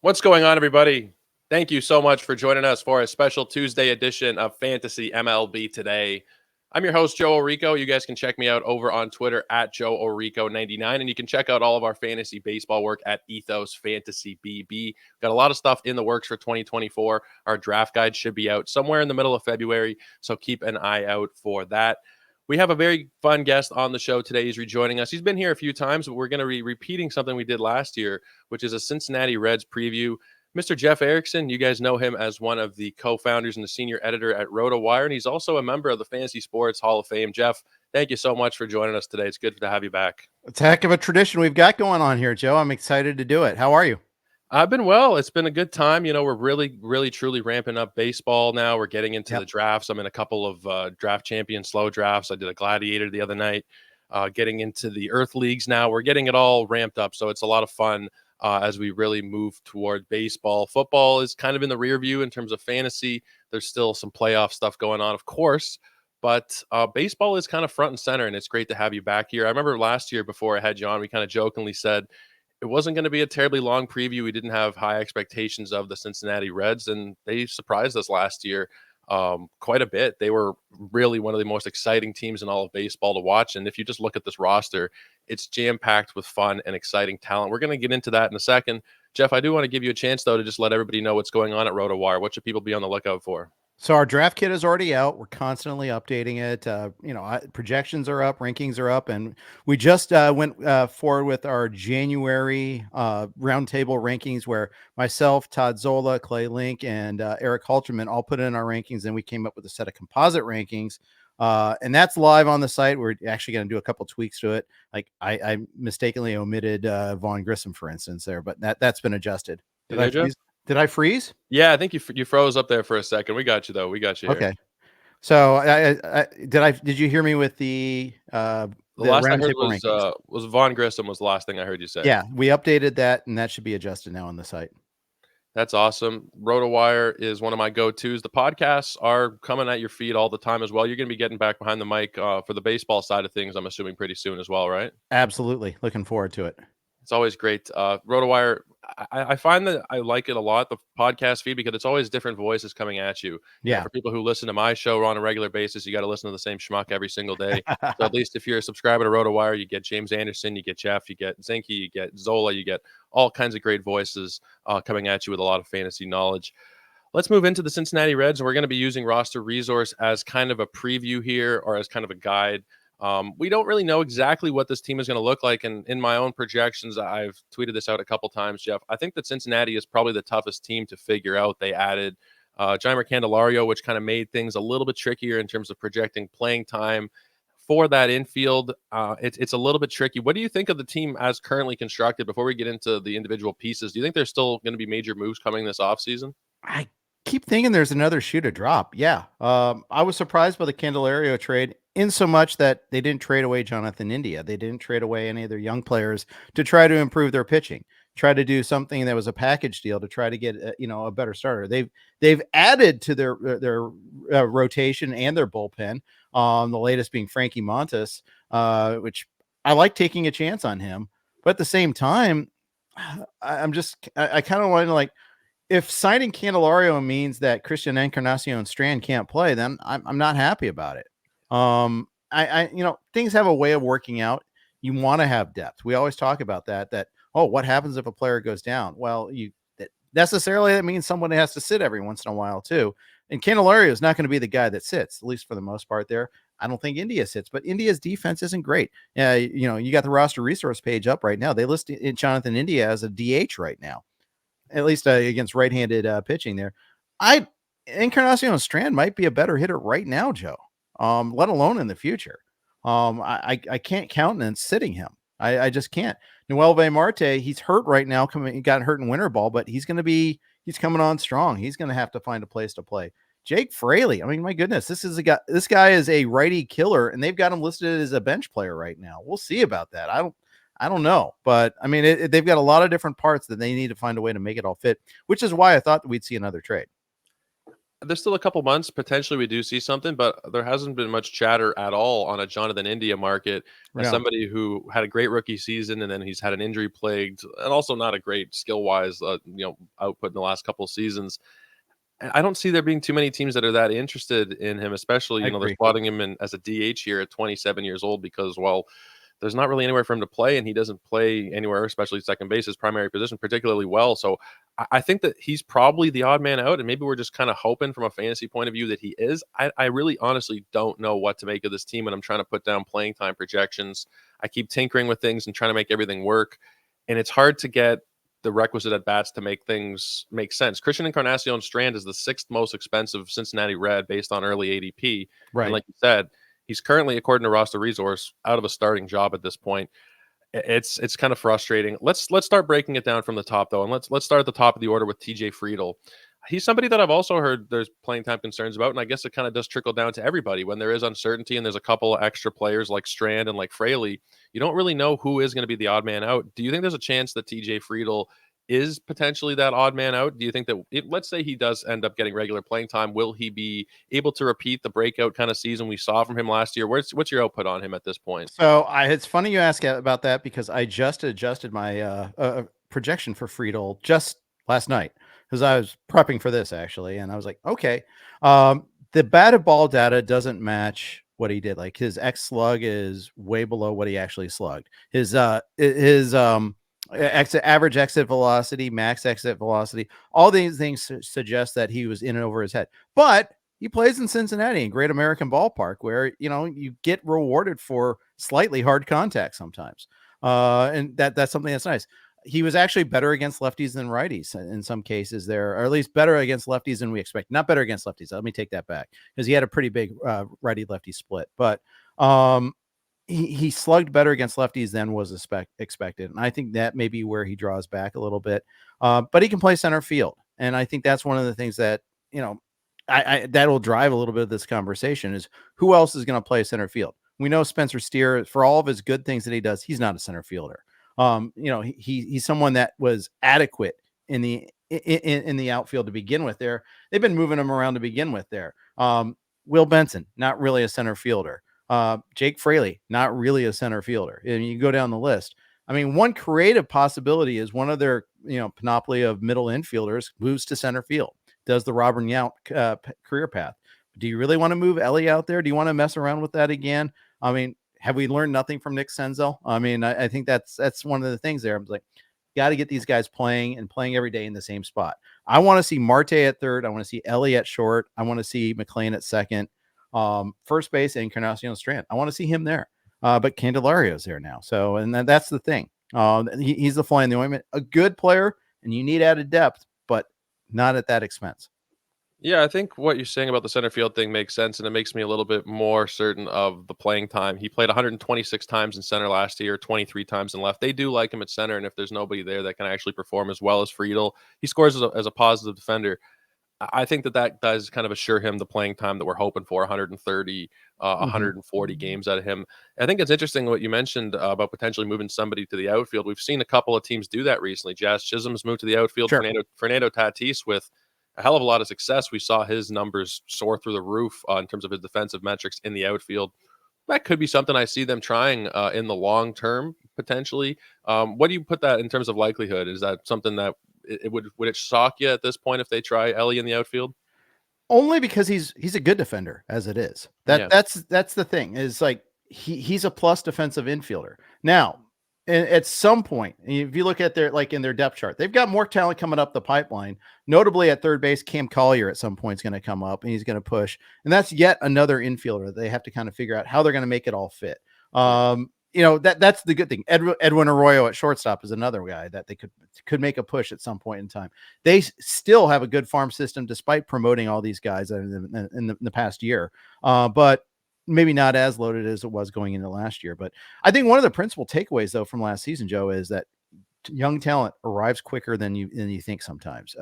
What's going on, everybody? Thank you so much for joining us for a special Tuesday edition of Fantasy MLB Today. I'm your host, Joe Orico. You guys can check me out over on Twitter at Joe Orico99, and you can check out all of our fantasy baseball work at Ethos Fantasy BB. Got a lot of stuff in the works for 2024. Our draft guide should be out somewhere in the middle of February, so keep an eye out for that. We have a very fun guest on the show today. He's rejoining us. He's been here a few times, but we're going to be repeating something we did last year, which is a Cincinnati Reds preview. Mr. Jeff Erickson, you guys know him as one of the co-founders and the senior editor at RotoWire, and he's also a member of the Fantasy Sports Hall of Fame. Jeff, thank you so much for joining us today. It's good to have you back. It's a heck of a tradition we've got going on here, Joe. I'm excited to do it. How are you? I've been well. It's been a good time. You know, we're really, truly ramping up baseball now. We're getting into the drafts. I'm in a couple of draft champion slow drafts. I did a gladiator the other night. Getting into the Earth Leagues now. We're getting it all ramped up. So it's a lot of fun as we really move toward baseball. Football is kind of in the rear view in terms of fantasy. There's still some playoff stuff going on, of course. But baseball is kind of front and center, and it's great to have you back here. I remember last year before I had you on, we kind of jokingly said, it wasn't going to be a terribly long preview. We didn't have high expectations of the Cincinnati Reds, and they surprised us last year quite a bit. They were really one of the most exciting teams in all of baseball to watch. And if you just look at this roster, it's jam-packed with fun and exciting talent. We're going to get into that in a second. Jeff, I do want to give you a chance, though, to just let everybody know what's going on at RotoWire. What should people be on the lookout for? So our draft kit is already out. We're constantly updating it. Projections are up, rankings are up, and we just went forward with our January roundtable rankings, where myself, Todd Zola, Clay Link, and Eric Halterman all put in our rankings, and we came up with a set of composite rankings. And that's live on the site. We're actually going to do a couple tweaks to it. Like I mistakenly omitted Vaughn Grissom, for instance, there, but that's been adjusted. Did I freeze? Yeah, I think you froze up there for a second. We got you, though. We got you here. Okay. So did you hear me with the last I heard was Vaughn Grissom was the last thing I heard you say. Yeah, we updated that, and that should be adjusted now on the site. That's awesome. RotoWire is one of my go-tos. The podcasts are coming at your feed all the time as well. You're going to be getting back behind the mic for the baseball side of things, I'm assuming, pretty soon as well, right? Absolutely. Looking forward to it. It's always great. RotoWire, I find that I like it a lot, the podcast feed, because it's always different voices coming at you. Yeah. And for people who listen to my show on a regular basis, you got to listen to the same schmuck every single day. So at least if you're a subscriber to RotoWire, you get James Anderson, you get Jeff, you get Zinke, you get Zola, you get all kinds of great voices coming at you with a lot of fantasy knowledge. Let's move into the Cincinnati Reds, and we're going to be using Roster Resource as kind of a preview here, or as kind of a guide. We don't really know exactly what this team is going to look like. And in my own projections, I've tweeted this out a couple times, Jeff. I think that Cincinnati is probably the toughest team to figure out. They added Jeimer Candelario, which kind of made things a little bit trickier in terms of projecting playing time for that infield. It's a little bit tricky. What do you think of the team as currently constructed before we get into the individual pieces? Do you think there's still going to be major moves coming this offseason? I keep thinking there's another shoe to drop. Yeah. I was surprised by the Candelario trade, in so much that they didn't trade away Jonathan India. They didn't trade away any of their young players to try to improve their pitching, try to do something that was a package deal to try to get a better starter. They've added to their rotation and their bullpen. The latest being Frankie Montas, which I like taking a chance on him, but at the same time, I kind of want to, like, if signing Candelario means that Christian Encarnacion Strand can't play, then I'm not happy about it. Things have a way of working out. You want to have depth. We always talk about that, what happens if a player goes down? Well, that means someone has to sit every once in a while too. And Candelario is not going to be the guy that sits, at least for the most part there. I don't think India sits, but India's defense isn't great. You got the roster resource page up right now. They list Jonathan India as a DH right now, at least against right-handed pitching there. Encarnacion Strand might be a better hitter right now, Joe. Let alone in the future. I can't countenance sitting him. I just can't. Noelvi Marte, he's hurt right now. He got hurt in winter ball, but he's coming on strong. He's going to have to find a place to play. Jake Fraley, I mean, my goodness, this guy is a righty killer, and they've got him listed as a bench player right now. We'll see about that. I don't know, but I mean, they've got a lot of different parts that they need to find a way to make it all fit, which is why I thought that we'd see another trade. there's still a couple months. Potentially we do see something, but there hasn't been much chatter at all on a Jonathan India market. As Yeah. somebody who had a great rookie season and then he's had an injury plagued and also not a great skill wise, output in the last couple of seasons. I don't see there being too many teams that are that interested in him, especially, I they're agree. slotting him in as a DH here at 27 years old because, well, there's not really anywhere for him to play, and he doesn't play anywhere, especially second base, his primary position, particularly well. So I think that he's probably the odd man out, and maybe we're just kind of hoping from a fantasy point of view that he is. I really honestly don't know what to make of this team, and I'm trying to put down playing time projections. I keep tinkering with things and trying to make everything work, and it's hard to get the requisite at bats to make things make sense. Christian Encarnacion Strand is the sixth most expensive Cincinnati Red based on early ADP. Right. And like you said, he's currently, according to Roster Resource, out of a starting job at this point. It's kind of frustrating. Let's start breaking it down from the top though, and let's start at the top of the order with TJ Friedl. He's somebody that I've also heard there's playing time concerns about, and I guess it kind of does trickle down to everybody when there is uncertainty and there's a couple of extra players like Strand and like Fraley. You don't really know who is going to be the odd man out. Do you think there's a chance that TJ Friedl is potentially that odd man out? Do you think that let's say he does end up getting regular playing time, will he be able to repeat the breakout kind of season we saw from him last year? What's your output on him at this point? So it's funny you ask about that because I just adjusted my projection for Friedel just last night because I was prepping for this actually, and I was like, okay, the batted ball data doesn't match what he did. Like his X slug is way below what he actually slugged. His average exit velocity, max exit velocity, all these things suggest that he was in and over his head. But he plays in Cincinnati, in Great American Ballpark, where you get rewarded for slightly hard contact sometimes, and that's something that's nice. He was actually better against lefties than righties in some cases there, or at least better against lefties than we expect. Not better against lefties. Let me take that back because he had a pretty big righty-lefty split, but he slugged better against lefties than was expected. And I think that may be where he draws back a little bit. But he can play center field. And I think that's one of the things that, that'll drive a little bit of this conversation is who else is going to play center field? We know Spencer Steer, for all of his good things that he does, he's not a center fielder. He's someone that was adequate in the outfield to begin with there. They've been moving him around to begin with there. Will Benson, not really a center fielder. Jake Fraley, not really a center fielder. And you go down the list. I mean, one creative possibility is one of their, panoply of middle infielders moves to center field, does the Robin Yount career path. Do you really want to move Elly out there? Do you want to mess around with that again? I mean, have we learned nothing from Nick Senzel? I mean, I think that's one of the things there. I'm like, got to get these guys playing every day in the same spot. I want to see Marte at third. I want to see Elly at short. I want to see McLean at second. First base, Encarnacion Strand. I want to see him there. But Candelario's there now. So, and that's the thing. He's the fly in the ointment. A good player, and you need added depth, but not at that expense. Yeah, I think what you're saying about the center field thing makes sense, and it makes me a little bit more certain of the playing time. He played 126 times in center last year, 23 times in left. They do like him at center, and if there's nobody there that can actually perform as well as Friedl, he scores as a positive defender. I think that does kind of assure him the playing time that we're hoping for, 130, 140 games out of him. I think it's interesting what you mentioned about potentially moving somebody to the outfield. We've seen a couple of teams do that recently. Jazz Chisholm's moved to the outfield. Sure. Fernando Tatis with a hell of a lot of success. We saw his numbers soar through the roof in terms of his defensive metrics in the outfield. That could be something I see them trying in the long term, potentially. What do you put that in terms of likelihood? Is that something that would it shock you at this point if they try Elly in the outfield? Only because he's a good defender as it is. That's the thing is like he's a plus defensive infielder. Now, at some point, if you look at in their depth chart, they've got more talent coming up the pipeline. Notably at third base, Cam Collier at some point is going to come up and he's going to push. And that's yet another infielder that they have to kind of figure out how they're going to make it all fit. That's the good thing. Edwin Arroyo at shortstop is another guy that they could make a push at some point in time. They still have a good farm system despite promoting all these guys in the past year. But maybe not as loaded as it was going into last year. But I think one of the principal takeaways though from last season, Joe, is that young talent arrives quicker than you think sometimes.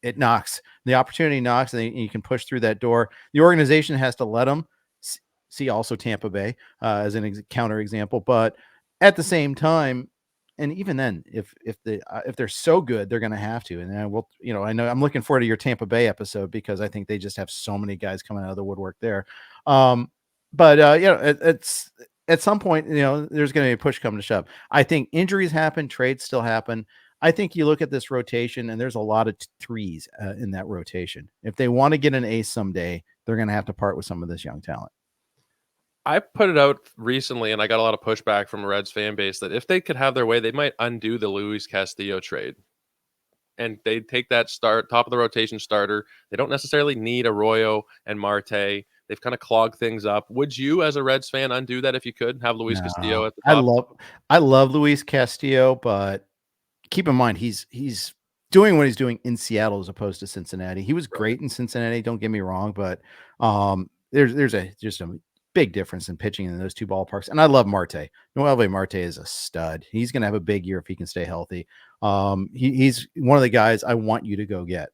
It knocks. The opportunity knocks and you can push through that door. The organization has to let them. See also Tampa Bay as an counter example. But at the same time, and even then, if they're so good, they're going to have to. And then I know I'm looking forward to your Tampa Bay episode because I think they just have so many guys coming out of the woodwork there. It's at some point, there's going to be a push come to shove. I think injuries happen, trades still happen. I think you look at this rotation, and there's a lot of threes in that rotation. If they want to get an ace someday, they're going to have to part with some of this young talent. I put it out recently, and I got a lot of pushback from a Reds fan base that if they could have their way, they might undo the Luis Castillo trade. And they take that top of the rotation starter. They don't necessarily need Arroyo and Marte. They've kind of clogged things up. Would you, as a Reds fan, undo that if you could have Luis Castillo at the top? I love Luis Castillo, but keep in mind he's doing what he's doing in Seattle as opposed to Cincinnati. He was great in Cincinnati, don't get me wrong, but there's just a big difference in pitching in those two ballparks. And I love Marte. Noelvi Marte is a stud. He's going to have a big year if he can stay healthy. He's one of the guys I want you to go get.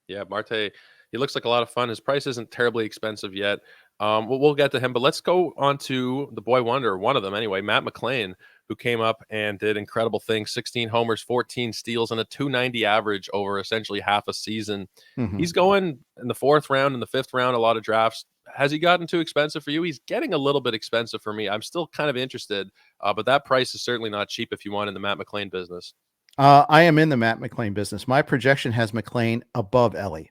Yeah, Marte, he looks like a lot of fun. His price isn't terribly expensive yet. We'll get to him, but let's go on to the boy wonder, one of them anyway, Matt McLain, who came up and did incredible things, 16 homers, 14 steals, and a 290 average over essentially half a season. Mm-hmm. He's going in the 4th round and the 5th round, a lot of drafts. Has he gotten too expensive for you? He's getting a little bit expensive for me. I'm still kind of interested, but that price is certainly not cheap if you want in the Matt McLain business. I am in the Matt McLain business. My projection has McLain above Elly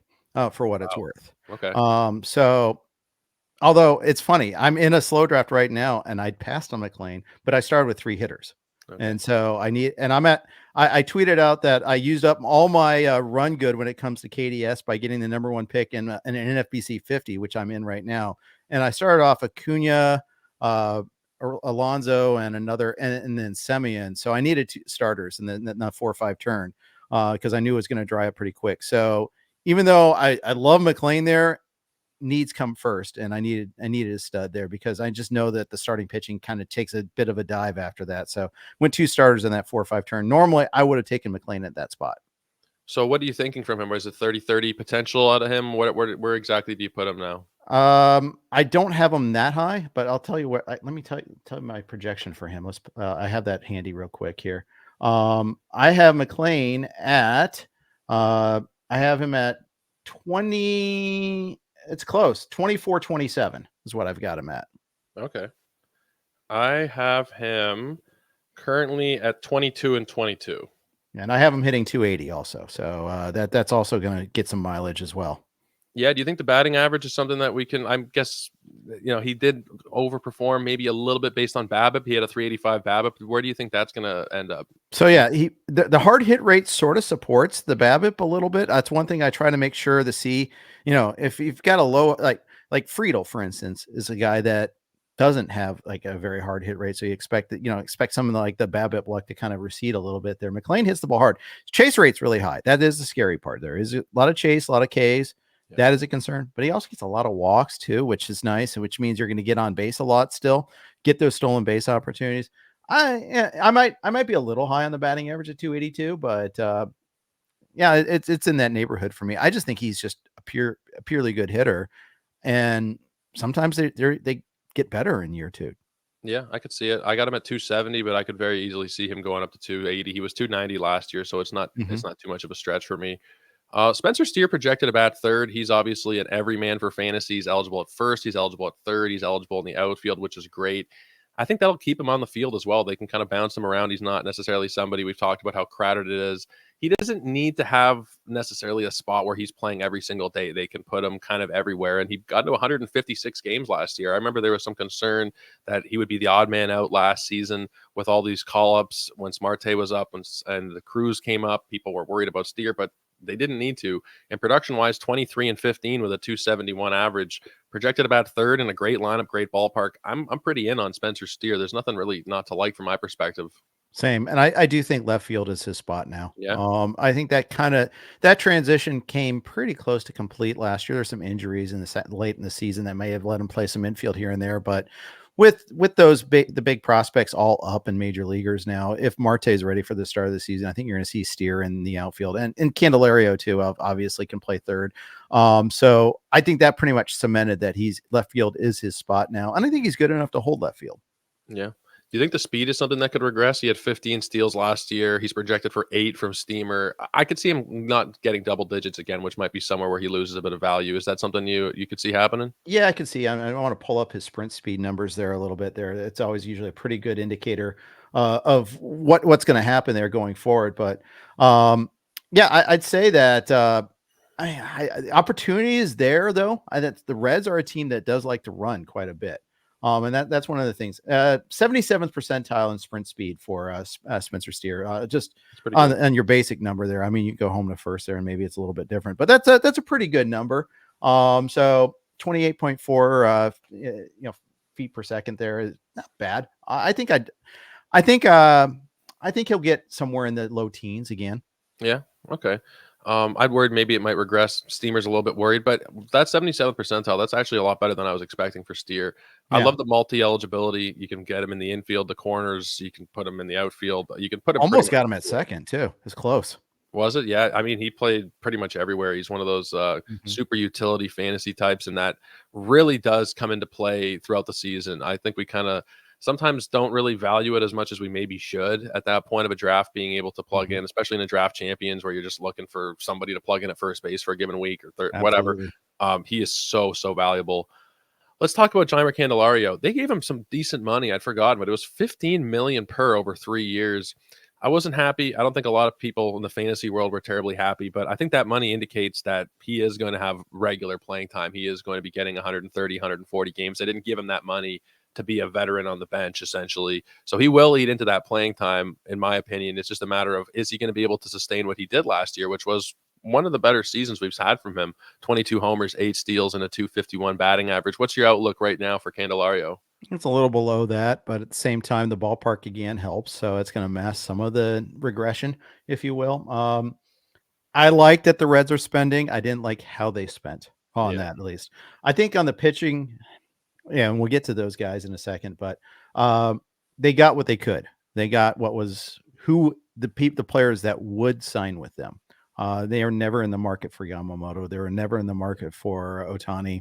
for what it's worth. Okay. So although it's funny, I'm in a slow draft right now and I passed on McLain, but I started with 3 hitters. Okay. And so I tweeted out that I used up all my run good when it comes to KDS by getting the number 1 pick in an NFBC 50, which I'm in right now. And I started off Acuna, Alonso, and then Semien. So I needed 2 starters and then not 4 or 5 turn because I knew it was going to dry up pretty quick. So even though I love McLain there, needs come first, and I needed a stud there because I just know that the starting pitching kind of takes a bit of a dive after that. So went 2 starters in that 4 or 5 turn. Normally I would have taken McLain at that spot. So what are you thinking from him? Or is it 30-30 potential out of him? Where exactly do you put him now? I don't have him that high, but I'll tell you what. Let me tell you my projection for him. I have that handy real quick here. I have McLain at I have him at 20. It's close. 24-27 is what I've got him at. Okay. I have him currently at 22 and 22. And I have him hitting 280 also. So that's also going to get some mileage as well. Yeah. Do you think the batting average is something that we can, I guess, he did overperform maybe a little bit based on BABIP. He had a 385 BABIP. Where do you think that's going to end up? So yeah, the hard hit rate sort of supports the BABIP a little bit. That's one thing I try to make sure to see, if you've got a low, like Friedel, for instance, is a guy that doesn't have like a very hard hit rate. So you expect something like the BABIP luck to kind of recede a little bit there. McLain hits the ball hard. Chase rate's really high. That is the scary part. There is a lot of chase, a lot of Ks. Yeah. That is a concern, but he also gets a lot of walks too, which is nice, which means you're going to get on base a lot still, get those stolen base opportunities. I might be a little high on the batting average at 282, but it's in that neighborhood for me. I just think he's just a purely good hitter, and sometimes they get better in year 2. Yeah, I could see it. I got him at 270, but I could very easily see him going up to 280. He was 290 last year, so it's not too much of a stretch for me. Spencer Steer projected about 3rd. He's obviously an everyman for fantasy. He's eligible at 1st. He's eligible at 3rd. He's eligible in the outfield, which is great. I think that'll keep him on the field as well. They can kind of bounce him around. He's not necessarily somebody, we've talked about how crowded it is. He doesn't need to have necessarily a spot where he's playing every single day. They can put him kind of everywhere. And he got into 156 games last year. I remember there was some concern that he would be the odd man out last season with all these call-ups when Marte was up and the Cruz came up. People were worried about Steer, but they didn't need to. And production-wise, 23 and 15 with a 271 average, projected about 3rd in a great lineup, great ballpark. I'm pretty in on Spencer Steer. There's nothing really not to like from my perspective. Same. And I do think left field is his spot now. Yeah. I think that transition came pretty close to complete last year. There's some injuries late in the season that may have let him play some infield here and there, but with the big prospects all up in major leaguers now, if Marte is ready for the start of the season, I think you're going to see Steer in the outfield, and Candelario too, obviously can play 3rd. So I think that pretty much cemented that left field is his spot now. And I think he's good enough to hold left field. Yeah. Do you think the speed is something that could regress? He had 15 steals last year. He's projected for 8 from Steamer. I could see him not getting double digits again, which might be somewhere where he loses a bit of value. Is that something you could see happening? Yeah, I can see. I want to pull up his sprint speed numbers there a little bit. There, it's always usually a pretty good indicator of what's going to happen there going forward. But yeah, I'd say that opportunity is there though. That the Reds are a team that does like to run quite a bit. And that's one of the things. 77th percentile in sprint speed for Spencer Steer. Just on your basic number there. I mean, you go home to first there, and maybe it's a little bit different, but that's a pretty good number. So 28.4 feet per second there is not bad. I think he'll get somewhere in the low teens again. Yeah. Okay. I'd worried maybe it might regress. Steamer's a little bit worried, but that 77th percentile, that's actually a lot better than I was expecting for Steer. Yeah. I love the multi-eligibility. You can get him in the infield, the corners. You can put him in the outfield. You can put him almost got him at second too. It's close. Was it? Yeah. I mean, he played pretty much everywhere. He's one of those super utility fantasy types, and that really does come into play throughout the season. I think we kind of sometimes don't really value it as much as we maybe should at that point of a draft, being able to plug in, especially in a draft champions where you're just looking for somebody to plug in at first base for a given week or whatever. He is so valuable. Let's talk about Jeimer Candelario. They gave him some decent money. I'd forgotten, but it was $15 million per over 3 years. I wasn't happy. I don't think a lot of people in the fantasy world were terribly happy, but I think that money indicates that he is going to have regular playing time. He is going to be getting 130, 140 games. They didn't give him that money to be a veteran on the bench, essentially. So he will eat into that playing time, in my opinion. It's just a matter of, is he going to be able to sustain what he did last year, which was one of the better seasons we've had from him. 22 homers, 8 steals, and a 251 batting average. What's your outlook right now for Candelario? It's a little below that, but at the same time, the ballpark again helps. So it's going to mask some of the regression, if you will. I like that the Reds are spending. I didn't like how they spent on that, at least. I think on the pitching, yeah, and we'll get to those guys in a second, but they got what they could. They got what was the players that would sign with them. They are never in the market for Yamamoto. They were never in the market for Ohtani.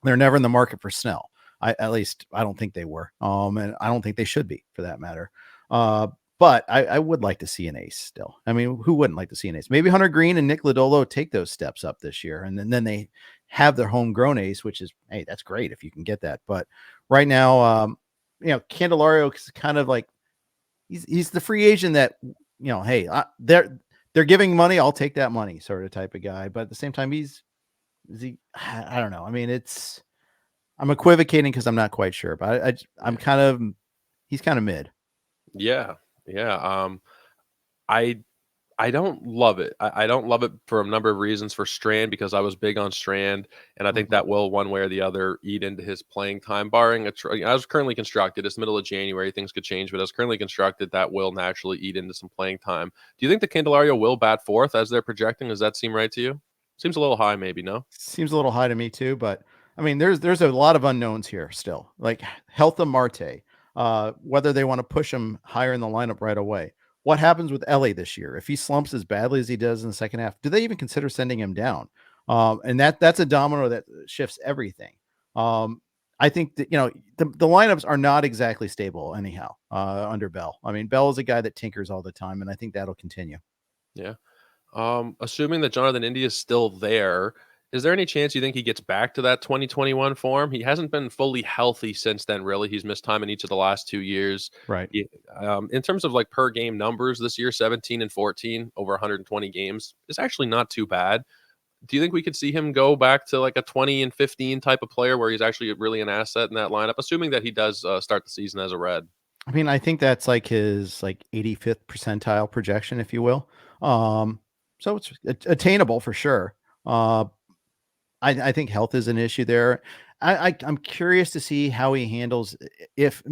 They're never in the market for Snell. At least I don't think they were. And I don't think they should be, for that matter. But I would like to see an ace still. I mean, who wouldn't like to see an ace? Maybe Hunter Green and Nick Lodolo take those steps up this year, and then they have their homegrown ace, which is, hey, that's great if you can get that. But right now, Candelario is kind of like he's the free agent that, hey, they're giving money, I'll take that money sort of type of guy. But at the same time, I don't know. I mean, I'm equivocating because I'm not quite sure, but he's kind of mid. Yeah. I don't love it. I don't love it for a number of reasons. For Strand, because I was big on Strand, and I think that will one way or the other eat into his playing time. Barring I was currently constructed. It's the middle of January. Things could change, but I was currently constructed that will naturally eat into some playing time. Do you think the Candelario will bat fourth as they're projecting? Does that seem right to you? Seems a little high, maybe. No, seems a little high to me too, but I mean, there's a lot of unknowns here still, like health of Marte, whether they want to push him higher in the lineup right away. What happens with Elly this year? If he slumps as badly as he does in the second half, do they even consider sending him down? And that's a domino that shifts everything. I think that, the lineups are not exactly stable anyhow under Bell. I mean, Bell is a guy that tinkers all the time, and I think that'll continue. Yeah. Assuming that Jonathan India is still there, is there any chance you think he gets back to that 2021 form? He hasn't been fully healthy since then, really. He's missed time in each of the last 2 years. Right. In terms of like per game numbers this year, 17 and 14 over 120 games is actually not too bad. Do you think we could see him go back to like a 20 and 15 type of player where he's actually really an asset in that lineup, assuming that he does start the season as a Red? I mean, I think that's like his 85th percentile projection, if you will. So it's attainable for sure. I think health is an issue there. I'm curious to see how he handles if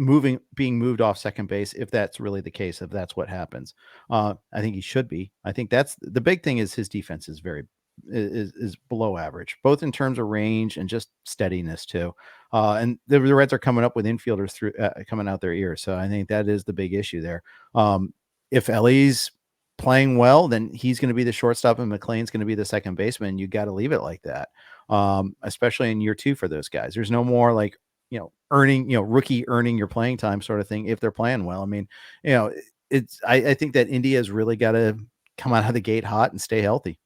being moved off second base, if that's really the case, if that's what happens. I think he should be. I think that's the big thing is his defense is is below average, both in terms of range and just steadiness too. And the Reds are coming up with infielders coming out their ears. So I think that is the big issue there. If Elly's playing well, then he's going to be the shortstop and McLean's going to be the second baseman. You got to leave it like that. Especially in year 2 for those guys. There's no more rookie earning your playing time sort of thing if they're playing well. I mean, I think that India has really got to come out of the gate hot and stay healthy.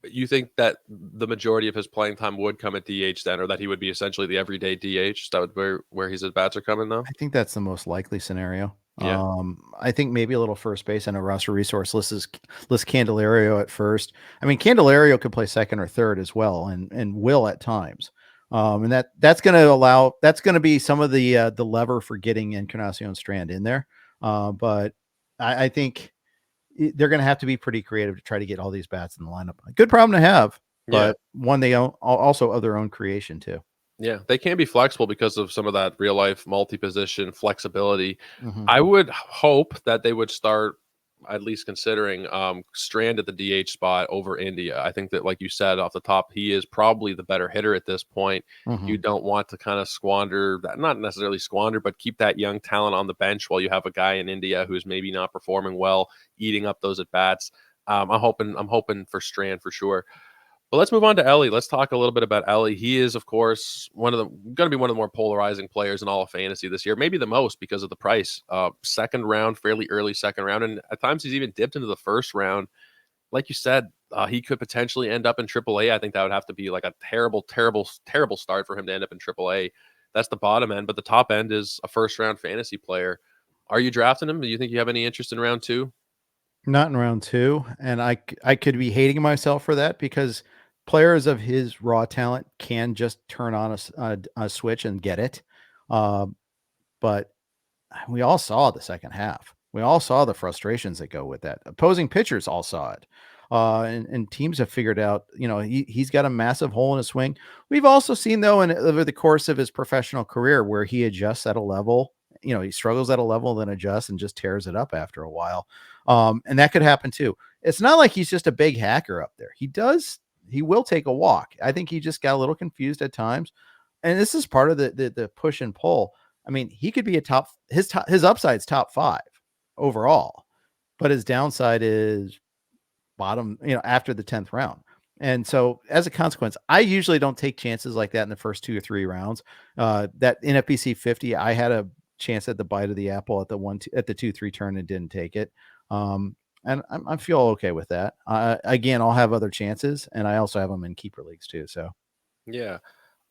You think that the majority of his playing time would come at DH then, or that he would be essentially the everyday DH? That would where his at bats are coming though. I think that's the most likely scenario. Yeah. I think maybe a little first base and a roster resource list Candelario at first. I mean, Candelario could play second or third as well, and will at times. And that's going to be some of the lever for getting Encarnacion Strand in there. But I think they're going to have to be pretty creative to try to get all these bats in the lineup. A good problem to have, but one they also of their own creation too. Yeah, they can be flexible because of some of that real life multi-position flexibility. Mm-hmm. I would hope that they would start at least considering Strand at the DH spot over India. I think that, like you said off the top, he is probably the better hitter at this point. Mm-hmm. You don't want to kind of squander that, not necessarily squander, but keep that young talent on the bench while you have a guy in India who's maybe not performing well, eating up those at bats. I'm hoping for Strand for sure. But let's move on to Elly. Let's talk a little bit about Elly. He is, of course, going to be one of the more polarizing players in all of fantasy this year, maybe the most because of the price. Second round, fairly early second round, and at times he's even dipped into the first round. Like you said, he could potentially end up in AAA. I think that would have to be like a terrible, terrible, terrible start for him to end up in AAA. That's the bottom end, but the top end is a first round fantasy player. Are you drafting him? Do you think you have any interest in round 2? Not in round 2, and I could be hating myself for that because players of his raw talent can just turn on a switch and get it. But we all saw the second half. We all saw the frustrations that go with that. Opposing pitchers all saw it. And teams have figured out, he's got a massive hole in his swing. We've also seen, though, over the course of his professional career where he adjusts at a level, he struggles at a level, then adjusts and just tears it up after a while. And that could happen too. It's not like he's just a big hacker up there. He will take a walk. I think he just got a little confused at times. And this is part of the push and pull. I mean, he could be his upside's top 5 overall, but his downside is bottom, after the 10th round. And so as a consequence, I usually don't take chances like that in the first 2 or 3 rounds. That NFBC 50, I had a chance at the bite of the apple at the 2-3 turn and didn't take it. And I feel okay with that. Again, I'll have other chances, and I also have them in keeper leagues too. So, yeah,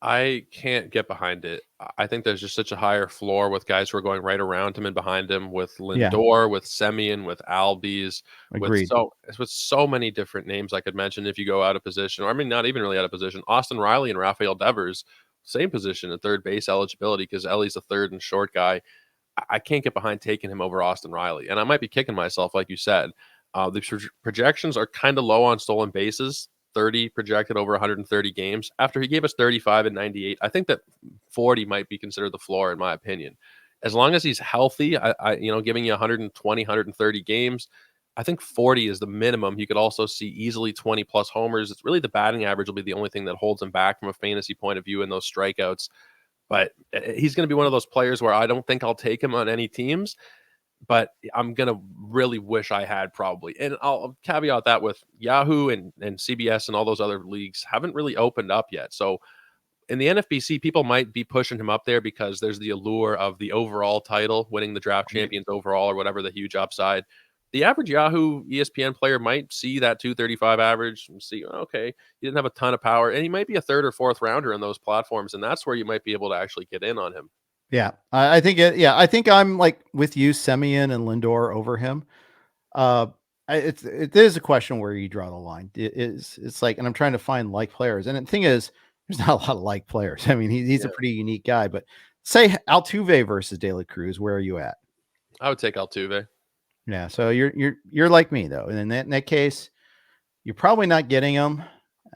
I can't get behind it. I think there's just such a higher floor with guys who are going right around him and behind him, with Lindor, with Semien, with Albies, agreed. with so many different names I could mention if you go out of position, or I mean, not even really out of position. Austin Riley and Rafael Devers, same position at third base eligibility because Ellie's a third and short guy. I can't get behind taking him over Austin Riley. And I might be kicking myself, like you said. The projections are kind of low on stolen bases, 30 projected over 130 games. After he gave us 35 and 98, I think that 40 might be considered the floor, in my opinion. As long as he's healthy, giving you 120, 130 games, I think 40 is the minimum. You could also see easily 20 plus homers. It's really the batting average will be the only thing that holds him back from a fantasy point of view in those strikeouts. But he's going to be one of those players where I don't think I'll take him on any teams, but I'm going to really wish I had probably. And I'll caveat that with Yahoo and CBS and all those other leagues haven't really opened up yet. So in the NFBC, people might be pushing him up there because there's the allure of the overall title, winning the draft champions overall or whatever, the huge upside. The average Yahoo ESPN player might see that 235 average and see, okay, he didn't have a ton of power, and he might be a third or fourth rounder in those platforms, and that's where you might be able to actually get in on him. Yeah, I think I think I'm like with you, Semien and Lindor over him. It is a question where you draw the line. It's like, and I'm trying to find like players, and the thing is, there's not a lot of like players. I mean, he's a pretty unique guy. But say Altuve versus De La Cruz, where are you at? I would take Altuve. Yeah, so you're like me though, and in that case, you're probably not getting him.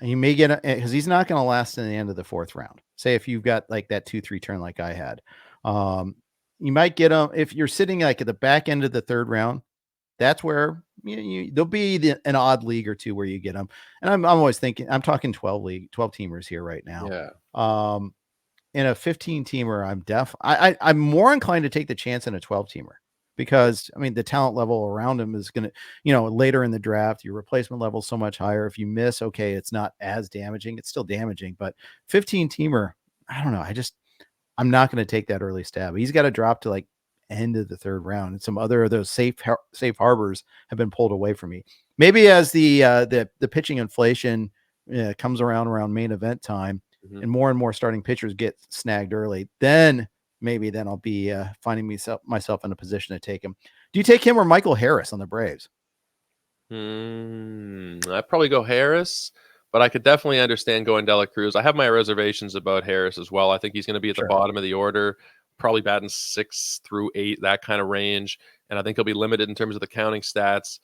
You may get because he's not going to last in the end of the 4th round. Say if you've got like that 2-3 turn like I had, you might get him if you're sitting like at the back end of the 3rd round. That's where there'll be an odd league or two where you get them. And I'm always thinking, I'm talking 12 teamers here right now. Yeah. In a 15 teamer, I'm more inclined to take the chance in a 12 teamer because I mean, the talent level around him is going to, later in the draft, your replacement level is so much higher. If you miss, okay, it's not as damaging. It's still damaging, but 15 teamer, I don't know. I'm not going to take that early stab. He's got to drop to like end of the third round, and some other of those safe harbors have been pulled away from me. Maybe as the pitching inflation comes around main event time, and more starting pitchers get snagged early, then I'll be finding myself in a position to take him. Do you take him or Michael Harris on the Braves? I'd probably go Harris, but I could definitely understand going Dela Cruz. I have my reservations about Harris as well. I think he's going to be at the bottom of the order, probably batting 6 through 8, that kind of range. And I think he'll be limited in terms of the counting stats.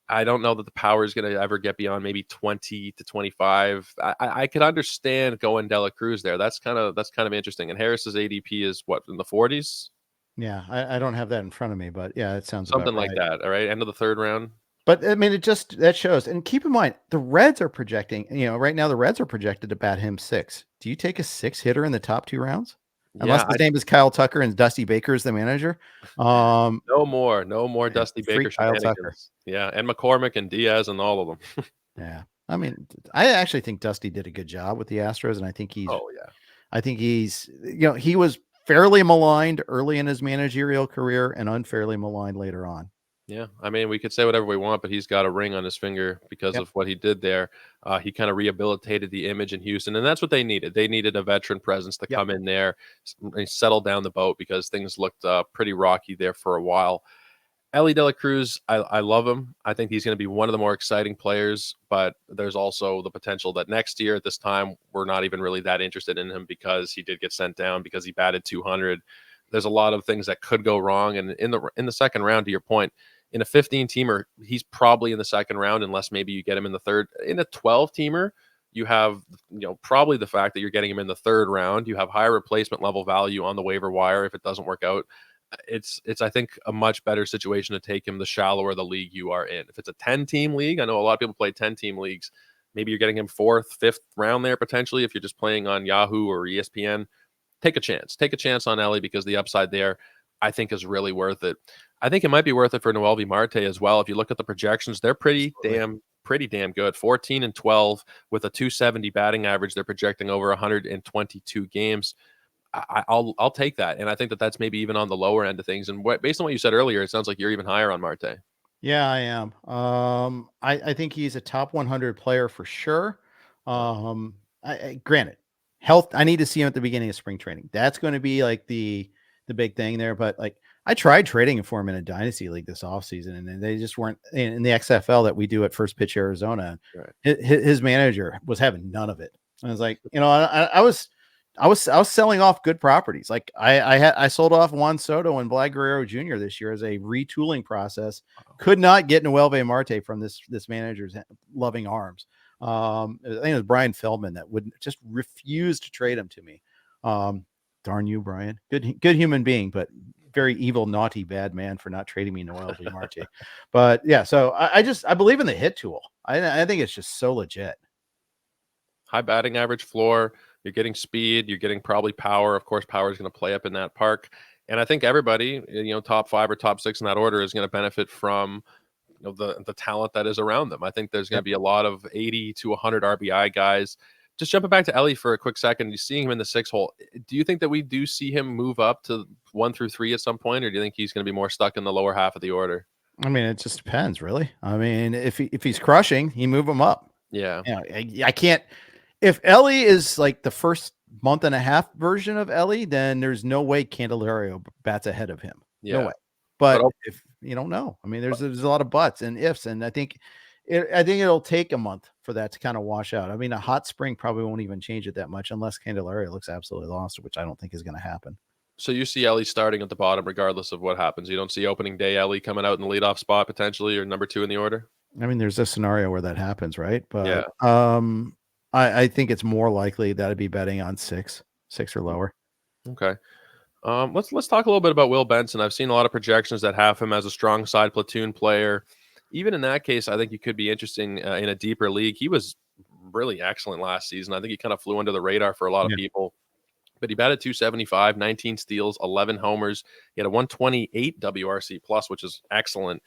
I don't know that the power is going to ever get beyond maybe 20 to 25. I could understand going Dela Cruz there. That's kind of interesting. And Harris's ADP is what, in the 40s? Yeah, I don't have that in front of me, but yeah, it sounds something about like right. that. All right, end of the third round. But I mean, that shows. And keep in mind, the Reds are projecting. Right now the Reds are projected to bat him 6. Do you take a 6 hitter in the top 2 rounds? Unless his name is Kyle Tucker and Dusty Baker is the manager. No more Dusty Baker Kyle Tucker. Yeah, and McCormick and Diaz and all of them. Yeah, I mean, I actually think Dusty did a good job with the Astros, and I think he's. Oh yeah. I think he's. He was fairly maligned early in his managerial career and unfairly maligned later on. Yeah, I mean, we could say whatever we want, but he's got a ring on his finger because of what he did there. He kind of rehabilitated the image in Houston, and that's what they needed. They needed a veteran presence to come in there and settle down the boat because things looked pretty rocky there for a while. Elly De La Cruz, I love him. I think he's going to be one of the more exciting players, but there's also the potential that next year at this time, we're not even really that interested in him because he did get sent down because he batted 200. There's a lot of things that could go wrong. And in the second round, to your point, in a 15-teamer, he's probably in the second round unless maybe you get him in the third. In a 12-teamer, you have probably the fact that you're getting him in the third round. You have higher replacement level value on the waiver wire if it doesn't work out. It's I think a much better situation to take him the shallower the league you are in. If it's a 10-team league, I know a lot of people play 10-team leagues. Maybe you're getting him 4th, 5th round there potentially if you're just playing on Yahoo or ESPN. Take a chance. Take a chance on Elly because the upside there I think is really worth it. I think it might be worth it for Noelvi Marte as well. If you look at the projections, they're pretty damn good. 14 and 12 with a 270 batting average. They're projecting over 122 games. I'll take that, and I think that's maybe even on the lower end of things. And based on what you said earlier, it sounds like you're even higher on Marte. Yeah, I am. I think he's a top 100 player for sure. Granted, health. I need to see him at the beginning of spring training. That's going to be like the big thing there. But like, I tried trading for him in a dynasty league this offseason, and they just weren't in the XFL that we do at First Pitch Arizona. Right. His manager was having none of it. And I was like, I was selling off good properties. Like I sold off Juan Soto and Vlad Guerrero Jr. this year as a retooling process. Could not get Noelvi Marte from this manager's loving arms. I think it was Brian Feldman that would just refuse to trade him to me. Darn you, Brian. Good human being, but very evil, naughty, bad man for not trading me Noelvi Marte. But yeah, so I believe in the hit tool. I think it's just so legit. High batting average floor. You're getting speed. You're getting probably power. Of course, power is going to play up in that park. And I think everybody, top 5 or top 6 in that order is going to benefit from the talent that is around them. I think there's going to be a lot of 80 to 100 RBI guys. Just jumping back to Elly for a quick second, you seeing him in the 6 hole. Do you think that we do see him move up to 1 through 3 at some point, or do you think he's going to be more stuck in the lower half of the order? I mean, it just depends, really. I mean, if he's crushing, you move him up. Yeah. I can't. If Elly is like the first month and a half version of Elly, then there's no way Candelario bats ahead of him. Yeah. No way. But if you don't know, I mean, there's a lot of buts and ifs, and I think it'll take a month for that to kind of wash out. I mean, a hot spring probably won't even change it that much unless Candelario looks absolutely lost, which I don't think is going to happen. So you see Elly starting at the bottom regardless of what happens. You don't see opening day Elly coming out in the leadoff spot potentially or number 2 in the order? I mean, there's a scenario where that happens, right? But I think it's more likely that I'd be betting on 6 or lower. Okay. Let's talk a little bit about Will Benson. I've seen a lot of projections that have him as a strong side platoon player. Even in that case, I think you could be interesting in a deeper league. He was really excellent last season. I think he kind of flew under the radar for a lot of people. But he batted 275, 19 steals, 11 homers. He had a 128 WRC plus, which is excellent.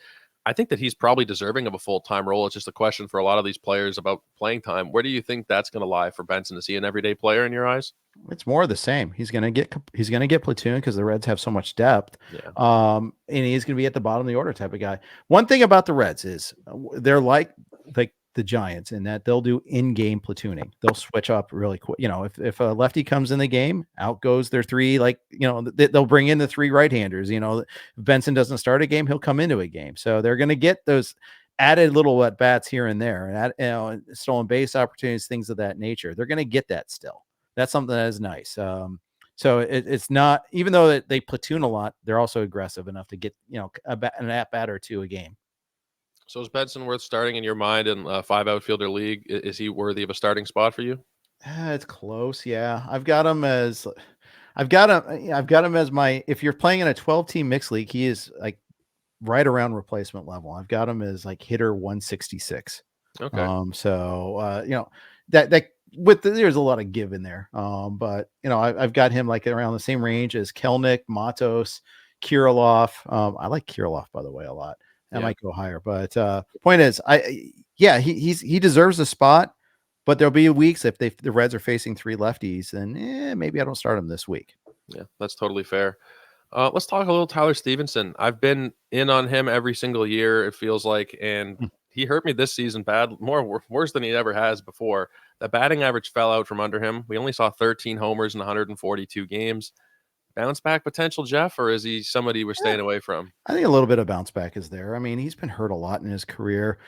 I think that he's probably deserving of a full-time role. It's just a question for a lot of these players about playing time. Where do you think that's going to lie for Benson? Is he an everyday player in your eyes? It's more of the same. He's gonna get platoon because the Reds have so much depth. Yeah. And he's gonna be at the bottom of the order type of guy. One thing about the Reds is they're like the Giants in that they'll do in-game platooning. They'll switch up really quick. If a lefty comes in the game, out goes their three. They'll bring in the three right-handers. If Benson doesn't start a game, he'll come into a game. So they're gonna get those added little at bats here and there, and stolen base opportunities, things of that nature. They're gonna get that still. That's something that is nice. So it's not, even though they platoon a lot, they're also aggressive enough to get, an at bat or two a game. So is Benson worth starting in your mind in a 5 outfielder league? Is he worthy of a starting spot for you? It's close. Yeah. I've got him as my, if you're playing in a 12-team mixed league, he is like right around replacement level. I've got him as like hitter 166. Okay. That there's a lot of give in there. But I've got him like around the same range as Kelnick, Matos, Kirilloff. I like Kirilloff, by the way, a lot. I might go higher, but point is, he deserves a spot, but there'll be weeks if the Reds are facing three lefties, then maybe I don't start him this week. Yeah, that's totally fair. Let's talk a little Tyler Stevenson. I've been in on him every single year, it feels like, and he hurt me this season bad, worse than he ever has before. The batting average fell out from under him. We only saw 13 homers in 142 games. Bounce back potential, Jeff, or is he somebody we're staying away from? I think a little bit of bounce back is there. I mean, he's been hurt a lot in his career.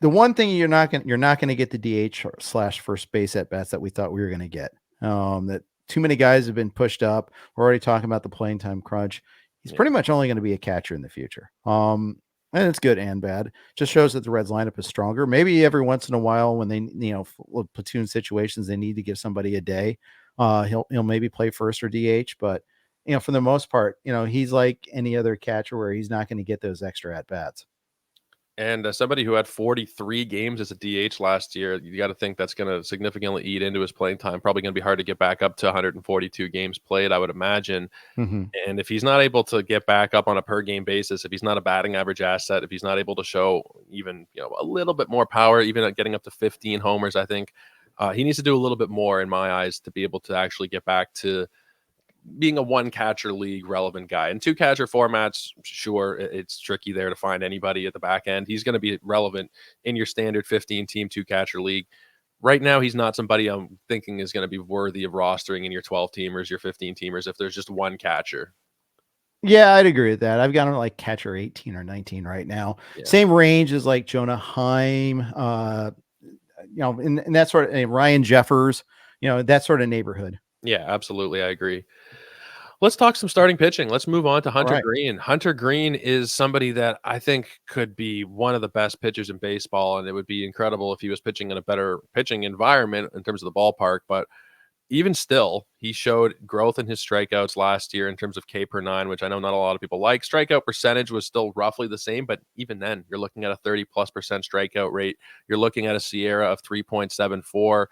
The one thing you're not going to get the DH / first base at bats that we thought we were going to get. That too many guys have been pushed up. We're already talking about the playing time crunch. He's pretty much only going to be a catcher in the future. And it's good and bad. Just shows that the Reds lineup is stronger. Maybe every once in a while when they, platoon situations, they need to give somebody a day. He'll maybe play first or DH, but for the most part, he's like any other catcher where he's not going to get those extra at bats. And somebody who had 43 games as a DH last year, you got to think that's going to significantly eat into his playing time. Probably going to be hard to get back up to 142 games played, I would imagine. Mm-hmm. And if he's not able to get back up on a per game basis, if he's not a batting average asset, if he's not able to show even a little bit more power, even at getting up to 15 homers, I think he needs to do a little bit more in my eyes to be able to actually get back to being a one catcher league relevant guy. In two catcher formats, sure, it's tricky there to find anybody at the back end. He's going to be relevant in your standard 15 team two catcher league. Right now, he's not somebody I'm thinking is going to be worthy of rostering in your 12 teamers, your 15 teamers, if there's just one catcher. Yeah, I'd agree with that. I've got him like catcher 18 or 19 right now. Yeah. Same range as like Jonah Heim, in that sort of Ryan Jeffers, that sort of neighborhood. Yeah, absolutely. I agree. Let's talk some starting pitching. Let's move on to Hunter Green. Hunter Green is somebody that I think could be one of the best pitchers in baseball, and it would be incredible if he was pitching in a better pitching environment in terms of the ballpark. But even still, he showed growth in his strikeouts last year in terms of K per 9, which I know not a lot of people like. Strikeout percentage was still roughly the same, but even then, you're looking at a 30+% strikeout rate. You're looking at a Sierra of 3.74.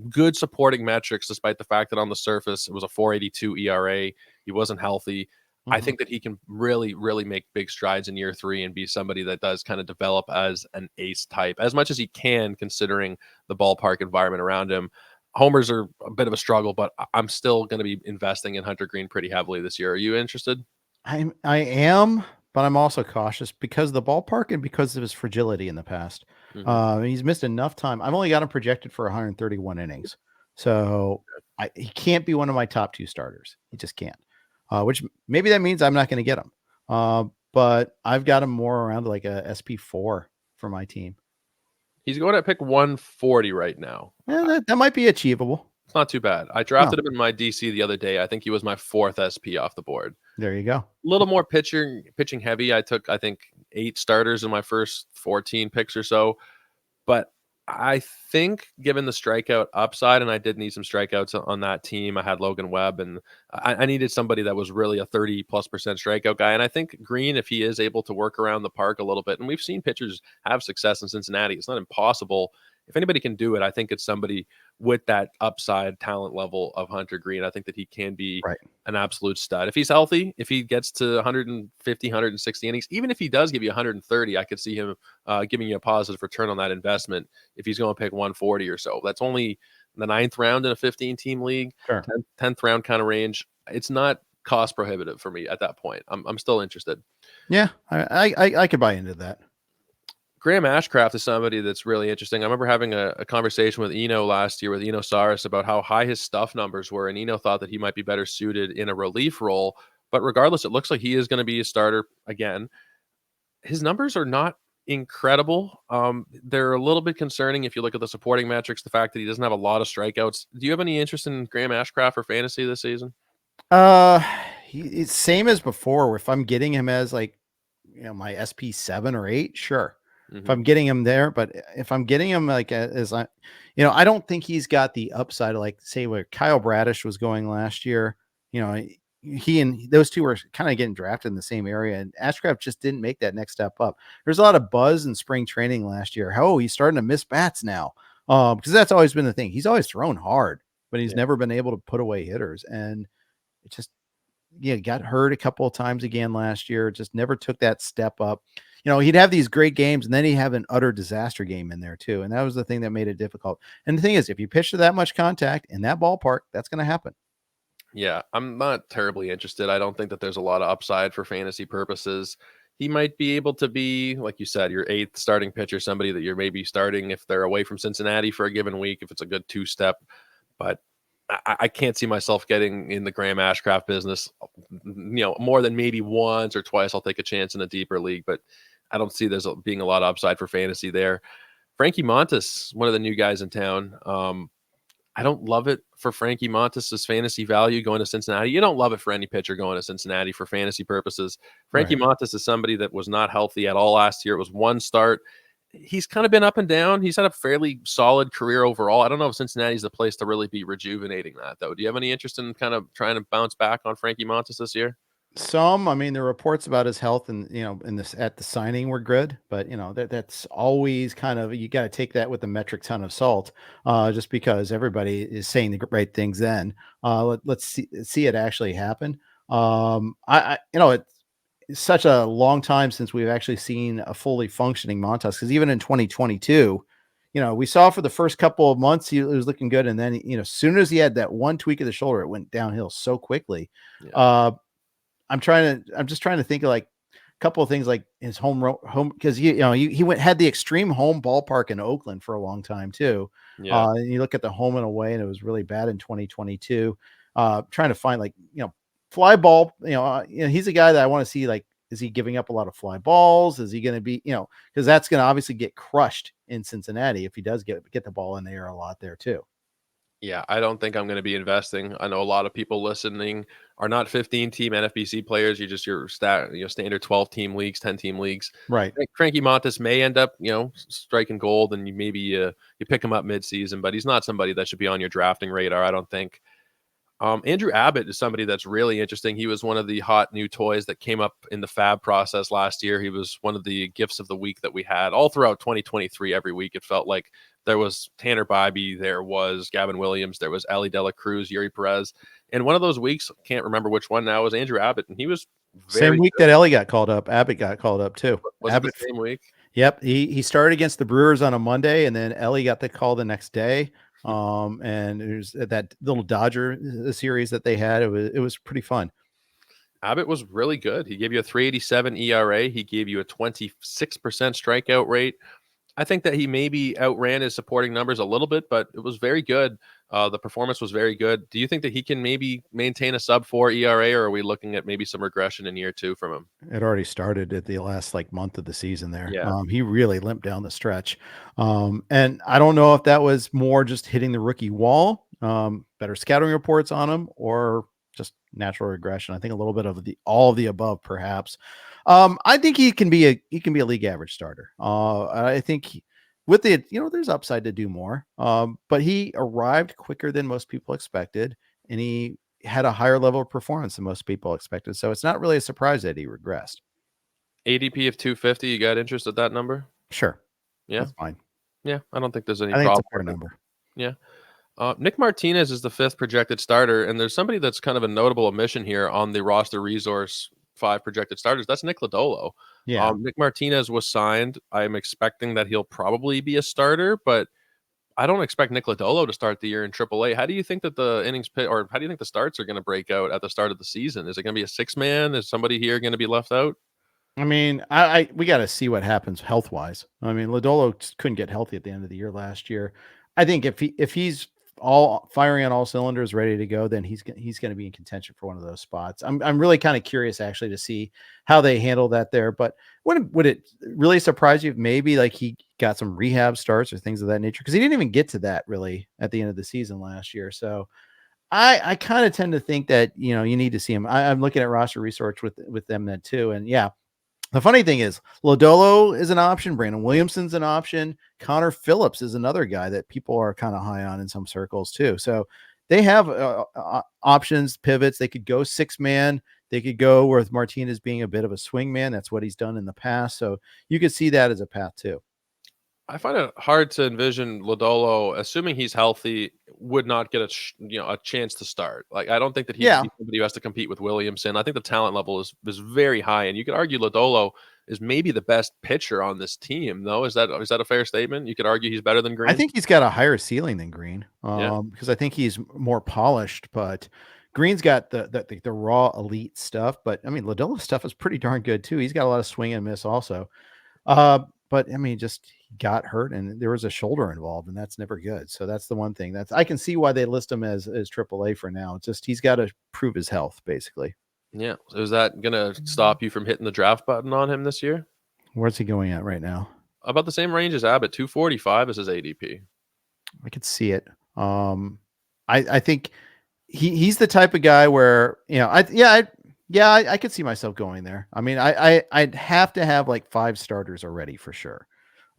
Good supporting metrics, despite the fact that on the surface it was a 4.82 ERA. He wasn't healthy. I think that he can really, really make big strides in year 3 and be somebody that does kind of develop as an ace type as much as he can, considering the ballpark environment around him. Homers are a bit of a struggle, but I'm still going to be investing in Hunter Green pretty heavily this year. Are you interested? I am, but I'm also cautious because of the ballpark and because of his fragility in the past. He's missed enough time. I've only got him projected for 131 innings. So he can't be one of my top 2 starters. He just can't, which maybe that means I'm not going to get him. But I've got him more around like a SP4 for my team. He's going at pick 140 right now. Yeah, that might be achievable. It's not too bad. I drafted him in my DC the other day. I think he was my 4th SP off the board. There you go. A little more pitching heavy. I took, I think, 8 starters in my first 14 picks or so. But I think given the strikeout upside, and I did need some strikeouts on that team. I had Logan Webb, and I needed somebody that was really a 30+% strikeout guy. And I think Green, if he is able to work around the park a little bit, and we've seen pitchers have success in Cincinnati, it's not impossible if anybody can do it, I think it's somebody with that upside talent level of Hunter Green. I think that he can be Right. an absolute stud. If he's healthy, if he gets to 150, 160 innings, even if he does give you 130, I could see him giving you a positive return on that investment if he's going to pick 140 or so. That's only the 9th round in a 15-team league, Sure. 10th round kind of range. It's not cost prohibitive for me at that point. I'm still interested. Yeah, I could buy into that. Graham Ashcraft is somebody that's really interesting. I remember having a conversation with Eno last year with Eno Saris about how high his stuff numbers were, and Eno thought that he might be better suited in a relief role. But regardless, it looks like he is going to be a starter again. His numbers are not incredible. They're a little bit concerning if you look at the supporting metrics, the fact that he doesn't have a lot of strikeouts. Do you have any interest in Graham Ashcraft for fantasy this season? It's same as before. If I'm getting him as like, my SP 7 or 8, sure. If I'm getting him there, but if I'm getting him like as I don't think he's got the upside, like say where Kyle Bradish was going last year. He and those two were kind of getting drafted in the same area, and Ashcraft just didn't make that next step up. There's a lot of buzz in spring training last year. Oh, he's starting to miss bats now. Because that's always been the thing. He's always thrown hard, but he's never been able to put away hitters. And it just, got hurt a couple of times again last year. Just never took that step up. He'd have these great games, and then he'd have an utter disaster game in there too. And that was the thing that made it difficult. And the thing is, if you pitch to that much contact in that ballpark, that's going to happen. Yeah, I'm not terribly interested. I don't think that there's a lot of upside for fantasy purposes. He might be able to be, like you said, your 8th starting pitcher, somebody that you're maybe starting if they're away from Cincinnati for a given week, if it's a good 2-step. But I can't see myself getting in the Graham Ashcraft business, more than maybe once or twice. I'll take a chance in a deeper league, but I don't see there's being a lot of upside for fantasy there. Frankie Montas, one of the new guys in town. I don't love it for Frankie Montas' fantasy value going to Cincinnati. You don't love it for any pitcher going to Cincinnati for fantasy purposes. Frankie Montas is somebody that was not healthy at all last year. It was one start. He's kind of been up and down. He's had a fairly solid career overall. I don't know if Cincinnati's the place to really be rejuvenating that, though. Do you have any interest in kind of trying to bounce back on Frankie Montas this year? I mean, the reports about his health and, in this at the signing were good, but that's always kind of, you got to take that with a metric ton of salt, just because everybody is saying the right things. Then, let's see it actually happen. It's such a long time since we've actually seen a fully functioning Montas, because even in 2022, we saw for the first couple of months, it was looking good. And then, as soon as he had that one tweak of the shoulder, it went downhill so quickly. Yeah. I'm just trying to think of like a couple of things, like his home, because he had the extreme home ballpark in Oakland for a long time too. Yeah. And you look at the home and away, and it was really bad in 2022. Trying to find fly ball. He's a guy that I want to see. Like, is he giving up a lot of fly balls? Is he going to be, because that's going to obviously get crushed in Cincinnati if he does get the ball in the air a lot there too. Yeah, I don't think I'm going to be investing. I know a lot of people listening are not 15-team NFBC players. You're just your standard 12-team leagues, 10-team leagues. Right. Frankie Montas may end up, striking gold, and you pick him up midseason, but he's not somebody that should be on your drafting radar, I don't think. Andrew Abbott is somebody that's really interesting. He was one of the hot new toys that came up in the fab process last year. He was one of the gifts of the week that we had all throughout 2023. Every week, it felt like there was Tanner Bybee, there was Gavin Williams, there was Elly de la Cruz, Yuri Perez. And one of those weeks, can't remember which one now, was Andrew Abbott. And he was same week that Elly got called up. Abbott got called up too. Was Abbott, it the same week? Yep. He started against the Brewers on a Monday, and then Elly got the call the next day. And there's that little Dodger series that they had. It was pretty fun. Abbott was really good. He gave you a 3.87 ERA. He gave you a 26% strikeout rate. I think that he maybe outran his supporting numbers a little bit, but it was very good. The performance was very good. Do you think that he can maybe maintain a sub-4 ERA, or are we looking at maybe some regression in year 2 from him? It already started at the last month of the season there. Yeah. He really limped down the stretch. And I don't know if that was more just hitting the rookie wall, better scouting reports on him, or just natural regression. I think a little bit of all of the above, perhaps. I think he can be a league average starter. I think with there's upside to do more. But he arrived quicker than most people expected, and he had a higher level of performance than most people expected. So it's not really a surprise that he regressed. ADP of 250. You got interest at that number? Sure. Yeah. That's fine. Yeah, I don't think there's any I think it's problem a fair with it. number. Yeah. Nick Martinez is the 5th projected starter, and there's somebody that's kind of a notable omission here on the roster resource 5 projected starters. That's Nick Lodolo. Yeah. Nick Martinez was signed. I'm expecting that he'll probably be a starter, but I don't expect Nick Lodolo to start the year in AAA. How do you think that the innings pit, or how do you think the starts are going to break out at the start of the season? Is it going to be a 6-man? Is somebody here going to be left out? I mean, I we got to see what happens health wise. I mean, Lodolo couldn't get healthy at the end of the year last year. I think if he's all firing on all cylinders, ready to go, then he's going to be in contention for one of those spots. I'm really kind of curious actually to see how they handle that there. But would it really surprise you if maybe like he got some rehab starts or things of that nature? Because he didn't even get to that really at the end of the season last year. So I kind of tend to think that you need to see him. I'm looking at roster research with them then too, and yeah. The funny thing is, Lodolo is an option. Brandon Williamson's an option. Connor Phillips is another guy that people are kind of high on in some circles too. So they have options, pivots. They could go 6-man. They could go with Martinez being a bit of a swing man. That's what he's done in the past. So you could see that as a path too. I find it hard to envision Lodolo, assuming he's healthy, would not get a chance to start. Like, I don't think that he would Yeah. be somebody who has to compete with Williamson. I think the talent level is very high, and you could argue Lodolo is maybe the best pitcher on this team. Though, is that a fair statement? You could argue he's better than Green. I think he's got a higher ceiling than Green, Yeah. because I think he's more polished. But Green's got the raw elite stuff. But I mean, Lodolo's stuff is pretty darn good too. He's got a lot of swing and miss also. But I mean, just he got hurt and there was a shoulder involved, and that's never good. So that's the one thing I can see why they list him as AAA for now. It's just he's got to prove his health, basically. Yeah. So is that gonna stop you from hitting the draft button on him this year? Where's he going at right now? About the same range as Abbott, 245 is his ADP. I could see it. I think he's the type of guy where I could see myself going there. I mean, I'd have to have like 5 starters already for sure.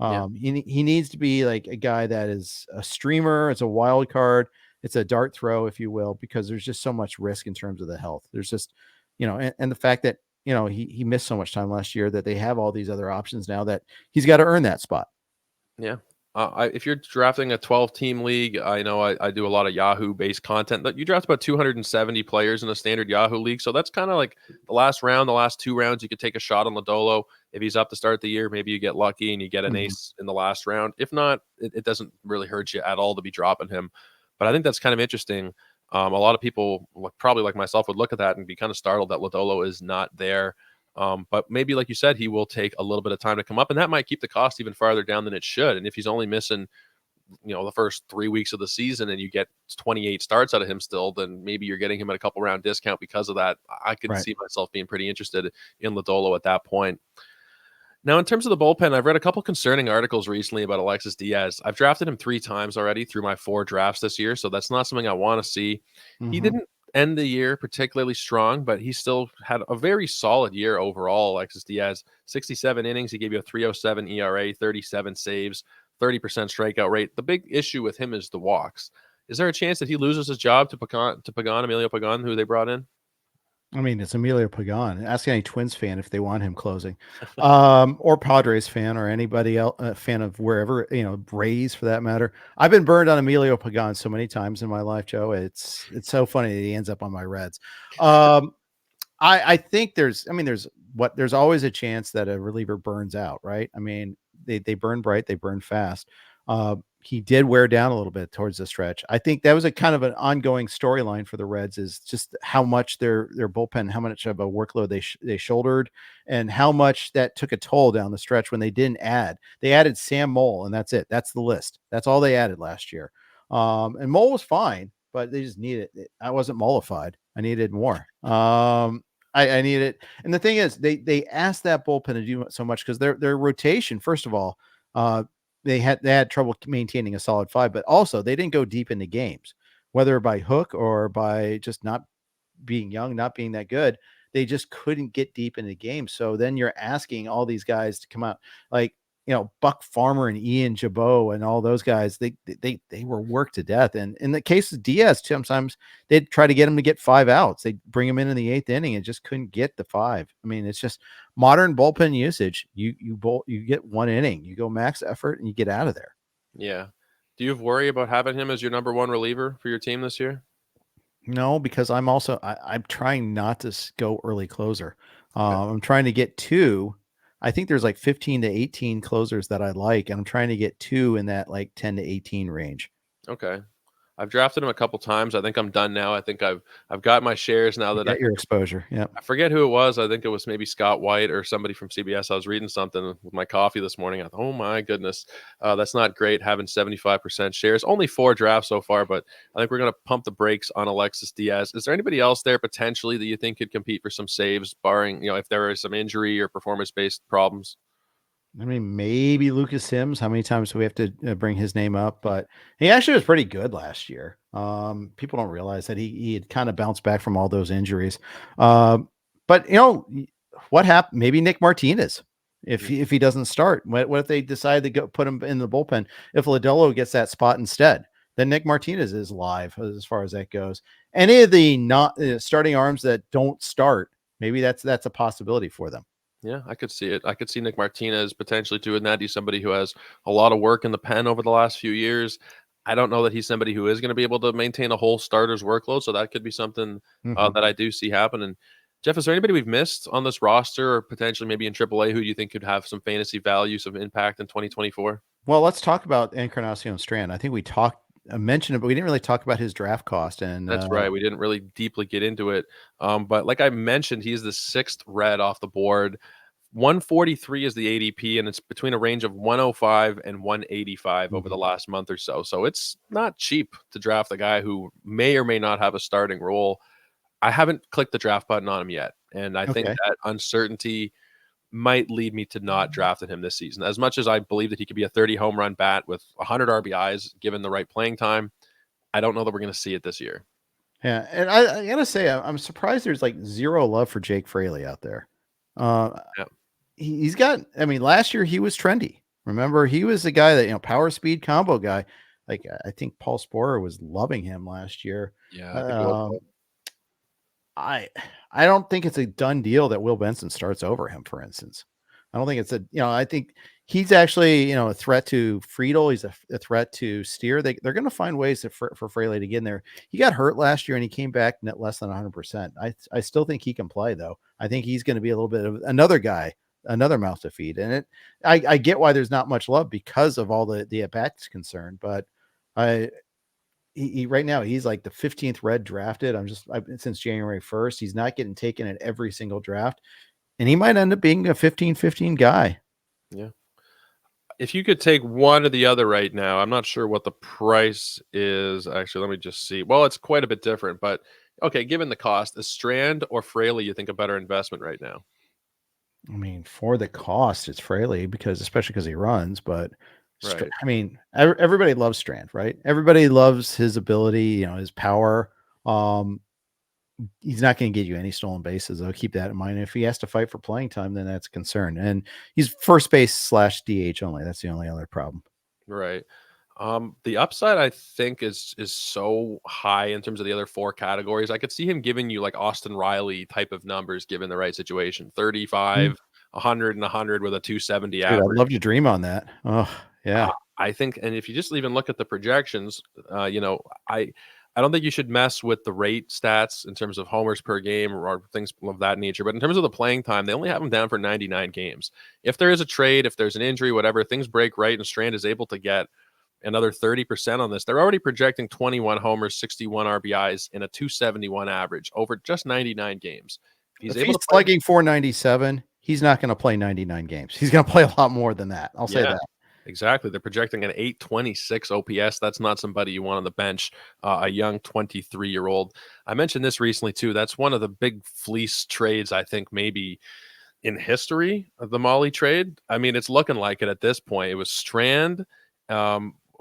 Yeah. He needs to be like a guy that is a streamer. It's a wild card. It's a dart throw, if you will, because there's just so much risk in terms of the health. There's just, and the fact that, he missed so much time last year that they have all these other options now that he's got to earn that spot. Yeah. If you're drafting a 12-team league, I know I do a lot of Yahoo-based content. But you draft about 270 players in a standard Yahoo league, so that's kind of like the last 2 rounds. You could take a shot on Lodolo if he's up to start the year. Maybe you get lucky and you get an ace in the last round. If not, it doesn't really hurt you at all to be dropping him. But I think that's kind of interesting. A lot of people, probably like myself, would look at that and be kind of startled that Lodolo is not there. But maybe, like you said, he will take a little bit of time to come up, and that might keep the cost even farther down than it should. And if he's only missing, the first 3 weeks of the season and you get 28 starts out of him still, then maybe you're getting him at a couple round discount because of that. I could see myself being pretty interested in Lodolo at that point. Now, in terms of the bullpen, I've read a couple concerning articles recently about Alexis Diaz. I've drafted him 3 times already through my 4 drafts this year, so that's not something I want to see. He didn't end the year particularly strong, but he still had a very solid year overall. Alexis Diaz, 67 innings. He gave you a 3.07 ERA, 37 saves, 30% strikeout rate. The big issue with him is the walks. Is there a chance that he loses his job to Emilio Pagan, who they brought in? I mean, it's Emilio Pagan. Ask any Twins fan if they want him closing, or Padres fan, or anybody else, fan of wherever, Rays for that matter. I've been burned on Emilio Pagan so many times in my life, Joe. It's so funny that he ends up on my Reds. I think there's always a chance that a reliever burns out, right? I mean, they burn bright, they burn fast. He did wear down a little bit towards the stretch. I think that was a kind of an ongoing storyline for the Reds, is just how much their bullpen, how much of a workload they shouldered, and how much that took a toll down the stretch when they didn't add. They added Sam Mole, and that's it. That's the list. That's all they added last year. And Mole was fine, but they just needed it. I wasn't mollified. I needed more. I need it. And the thing is, they asked that bullpen to do so much because their rotation, first of all, they had trouble maintaining a solid 5, but also they didn't go deep into games, whether by hook or by just not being young, not being that good. They just couldn't get deep into games. So then you're asking all these guys to come out, like, Buck Farmer and Ian Jabot and all those guys, they were worked to death. And in the case of Diaz, sometimes they'd try to get him to get 5 outs. They'd bring him in the 8th inning and just couldn't get the 5. I mean, it's just modern bullpen usage. You get 1 inning, you go max effort and you get out of there. Yeah. Do you worry about having him as your number one reliever for your team this year? No, because I'm trying not to go early closer. Okay. I'm trying to get two. I think there's like 15 to 18 closers that I like, and I'm trying to get two in that like 10 to 18 range. Okay. I've drafted him a couple times. I think I'm done now. I think I've got my shares now You that I get your exposure. Yep. I forget who it was. I think it was maybe Scott White or somebody from CBS. I was reading something with my coffee this morning. I thought, oh my goodness, that's not great having 75% shares. Only 4 drafts so far, but I think we're going to pump the brakes on Alexis Diaz. Is there anybody else there potentially that you think could compete for some saves, barring, if there is some injury or performance-based problems? I mean, maybe Lucas Sims. How many times do we have to bring his name up? But he actually was pretty good last year. People don't realize that he had kind of bounced back from all those injuries. But what happened? Maybe Nick Martinez, if he doesn't start, what if they decide to go put him in the bullpen? If Lodolo gets that spot instead, then Nick Martinez is live as far as that goes. Any of the not starting arms that don't start, maybe that's a possibility for them. Yeah, I could see it. I could see Nick Martinez potentially doing that. He's somebody who has a lot of work in the pen over the last few years. I don't know that he's somebody who is going to be able to maintain a whole starter's workload, so that could be something Mhm. that I do see happening. Jeff, is there anybody we've missed on this roster, or potentially maybe in AAA, who you think could have some fantasy value, some impact in 2024? Well, let's talk about Encarnacion Strand. I think we mentioned it, but we didn't really talk about his draft cost. And That's right. We didn't really deeply get into it, but like I mentioned, he's the 6th red off the board. 143 is the ADP, and it's between a range of 105 and 185 over the last month or so. So it's not cheap to draft a guy who may or may not have a starting role. I haven't clicked the draft button on him yet, and I think okay, that uncertainty might lead me to not drafting him this season. As much as I believe that he could be a 30 home run bat with 100 RBIs given the right playing time, I don't know that we're going to see it this year. yeah, and I gotta say, I'm surprised there's like zero love for Jake Fraley out there. Uh, Yeah. he's got. I mean, last year he was trendy. Remember, he was the guy that power speed combo guy. Like I think Paul Sporer was loving him last year. Yeah, I think it was. Um, I I don't think it's a done deal that Will Benson starts over him, for instance. I don't think it's I think he's actually, a threat to Friedel. He's a threat to Steer. They're going to find ways for Fraley to get in there. He got hurt last year and he came back net less than 100%. I still think he can play though. I think he's going to be a little bit of another guy, another mouth to feed. And I get why there's not much love because of all the at bats concerned, but I, he right now he's like the 15th red drafted. Since January 1st, he's not getting taken at every single draft, and he might end up being a 15-15 guy. Yeah. If you could take one or the other right now, I'm not sure what the price is. Actually, let me just see. Well, it's quite a bit different, but okay, given the cost, is Strand or Fraley you think a better investment right now? I mean, for the cost, it's Fraley especially because he runs, but Right. I mean, everybody loves Strand, right? Everybody loves his ability, his power. Um, he's not going to get you any stolen bases. I'll keep that in mind. If he has to fight for playing time, then that's a concern. And he's first base / DH only. That's the only other problem. Right. The upside I think is so high in terms of the other 4 categories. I could see him giving you like Austin Riley type of numbers given the right situation. 35, 100 and 100 with a 270 Dude, I'd average. love to dream on that. Oh, yeah. I think, and if you just even look at the projections, I don't think you should mess with the rate stats in terms of homers per game or things of that nature. But in terms of the playing time, they only have him down for 99 games. If there is a trade, if there's an injury, whatever, things break right, and Strand is able to get another 30% on this, they're already projecting 21 homers, 61 RBIs, and a 271 average over just 99 games. If he's If able he's to play, slugging 497, he's not going to play 99 games. He's going to play a lot more than that. I'll say yeah. that. Exactly. They're projecting an 826 OPS. That's not somebody you want on the bench, a young 23-year-old. I mentioned this recently, too. That's one of the big fleece trades, I think, maybe in history of the Molly trade. I mean, it's looking like it at this point. It was Strand.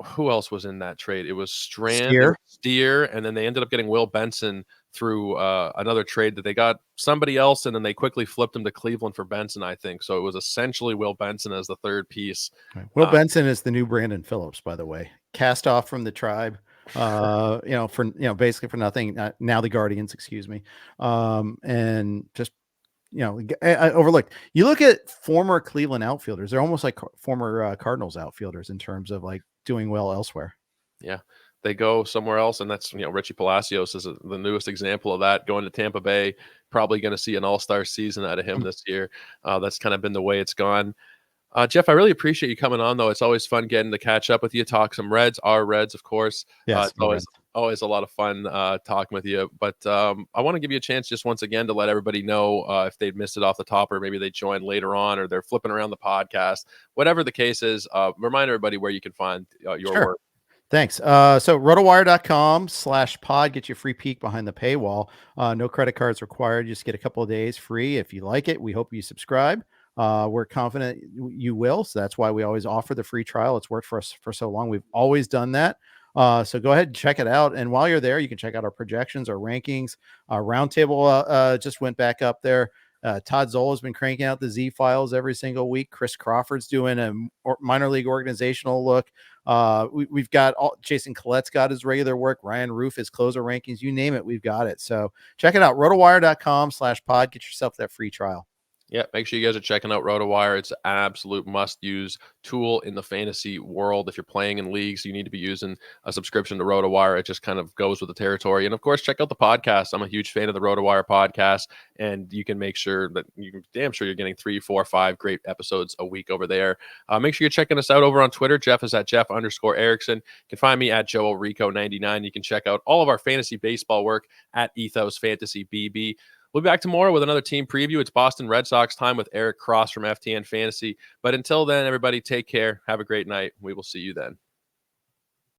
Who else was in that trade? It was Strand, it was Steer, and then they ended up getting Will Benson through another trade that they got somebody else, and then they quickly flipped him to Cleveland for Benson, I think. So it was essentially Will Benson as the third piece. Will Benson is the new Brandon Phillips, by the way, cast off from the Tribe. Basically for nothing. Now the Guardians, excuse me, and just I overlooked. You look at former Cleveland outfielders; they're almost like former Cardinals outfielders in terms of like doing well elsewhere. Yeah, they go somewhere else, and that's, Richie Palacios is the newest example of that, going to Tampa Bay. Probably going to see an all-star season out of him this year. That's kind of been the way it's gone. Jeff, I really appreciate you coming on, though. It's always fun getting to catch up with you, talk some Reds, our Reds, of course. Yes, It's always a lot of fun talking with you. But I want to give you a chance just once again to let everybody know if they'd missed it off the top, or maybe they joined later on, or they're flipping around the podcast. Whatever the case is, remind everybody where you can find your work. Thanks. So rotowire.com/pod, get you a free peek behind the paywall. No credit cards required. Just get a couple of days free. If you like it, we hope you subscribe. We're confident you will. So that's why we always offer the free trial. It's worked for us for so long. We've always done that. So go ahead and check it out. And while you're there, you can check out our projections, our rankings. Our roundtable just went back up there. Todd Zola's been cranking out the Z files every single week. Chris Crawford's doing a minor league organizational look. We've got Jason Collette's got his regular work. Ryan Roof, his closer rankings, you name it, we've got it. So check it out. rotowire.com/pod. Get yourself that free trial. Yeah, make sure you guys are checking out RotoWire. It's an absolute must-use tool in the fantasy world. If you're playing in leagues, you need to be using a subscription to RotoWire. It just kind of goes with the territory. And, of course, check out the podcast. I'm a huge fan of the RotoWire podcast, and you can make sure that damn sure you're getting 3, 4, 5 great episodes a week over there. Make sure you're checking us out over on Twitter. Jeff is at Jeff_Erickson. You can find me at JoelRico99. You can check out all of our fantasy baseball work at Ethos Fantasy BB. We'll be back tomorrow with another team preview. It's Boston Red Sox time with Eric Cross from FTN Fantasy. But until then, everybody, take care. Have a great night. We will see you then.